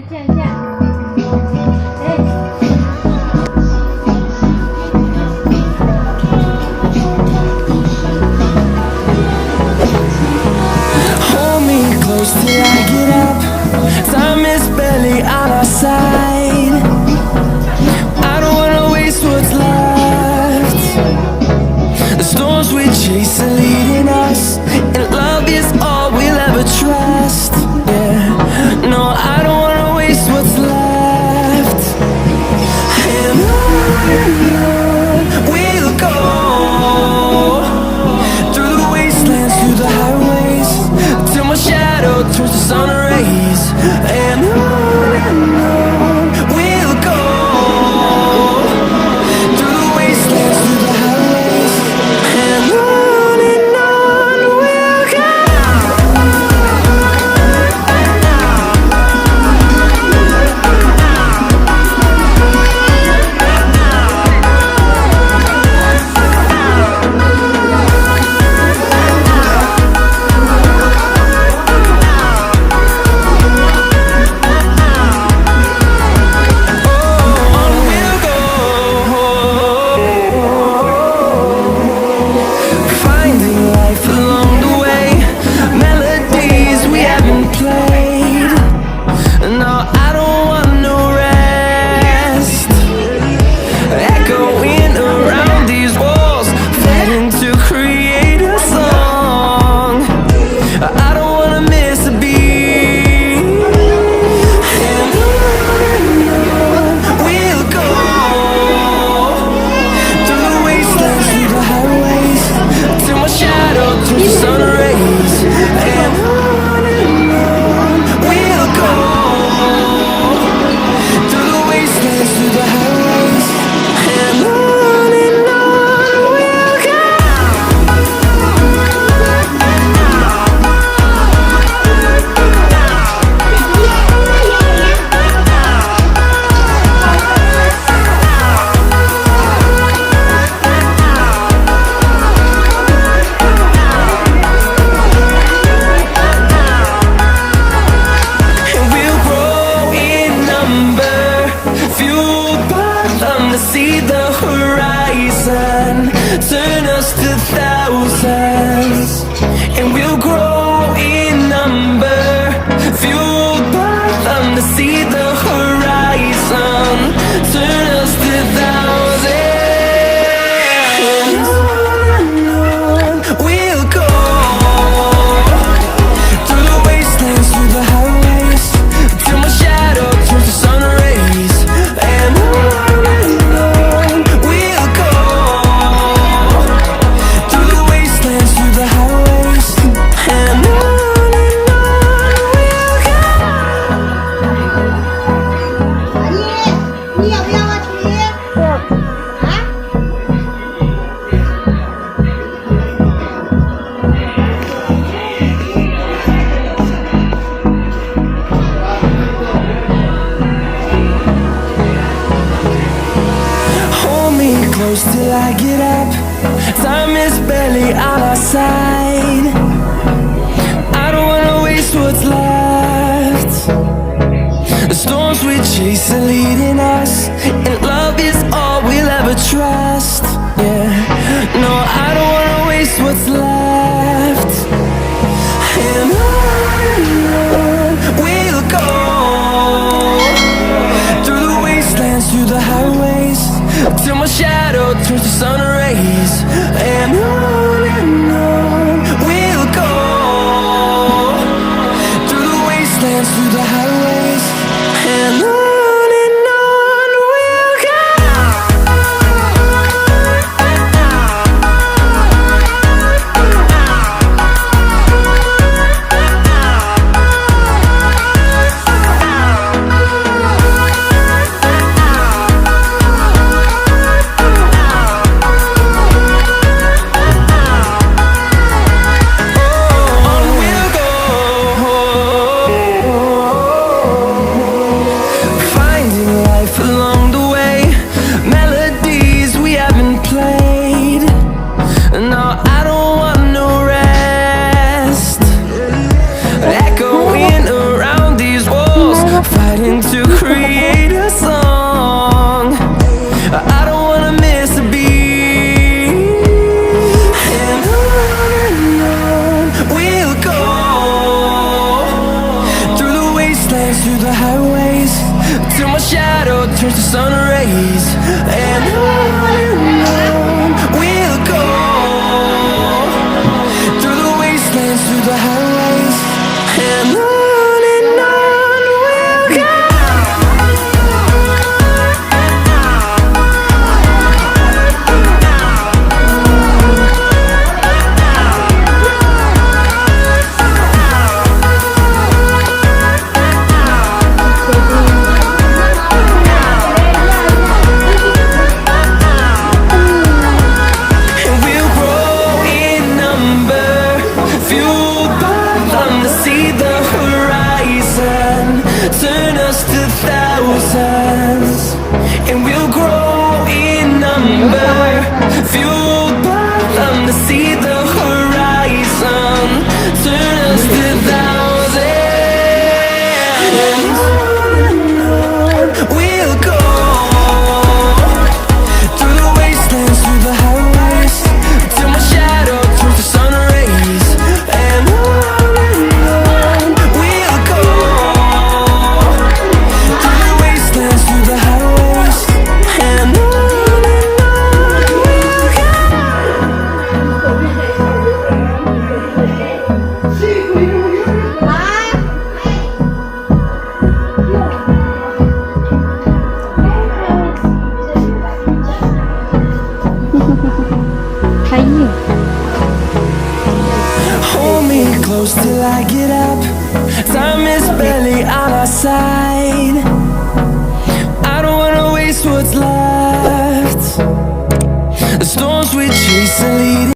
见见。Hold me close till I get up. Time is barely on our side. I don't wanna waste what's left. The storms we chase are leading us, and love is all we'll ever trust. Yeah, no, I don't wanna waste what's left. And on we'll go, through the wastelands, through the highways, till my shadow turns to sun rays. And on we'll go, through the wastelands, through the highways, and on we'll go. Finding life along the way, melodies we haven't played. No, I don't want no rest. Echoing around these walls, fighting to create a song. I don't wanna miss a beat. And on we'll go, through the wastelands, through the highways, till my shadow turns to sun rays. And on we'll go, through the wastelands, through the highways, and on we'll go. And we'll grow in number, fueled by them to see the horizon, turn us to thousands. And we'll grow in number, fueled by them to see the horizon, turn us to thousands. And on we'll go, through the wastelands, through the highways, till my shadow turns to sun rays. And on we'll go, through the wastelands, through the highways, and on we'll go. 你要不要我去？啊？ Hold me close till I get up. Time is barely on our side. I don't wanna waste what's left. The storms we chase are leading us, and love is all we'll ever trust. Yeah, no, I don't wanna waste what's left. And on we'll go, through the wastelands, through the highways, till my shadow turns to sun rays. And on we'll go, through the wastelands, through the highways, and on we'll go. sun rays, and on we'll go, through the wastelands, through the highways, and on we'll go. Turn us to thousands, and we'll grow in number, fueled by them to see the horizon. Turn us to thousands, and on we'll go, through the wastelands, through the highways, till my shadow turns to sun rays, and on we'll go. Hold me close till I get up. Time is barely on our side. I don't wanna waste what's left. The storms we chase are leading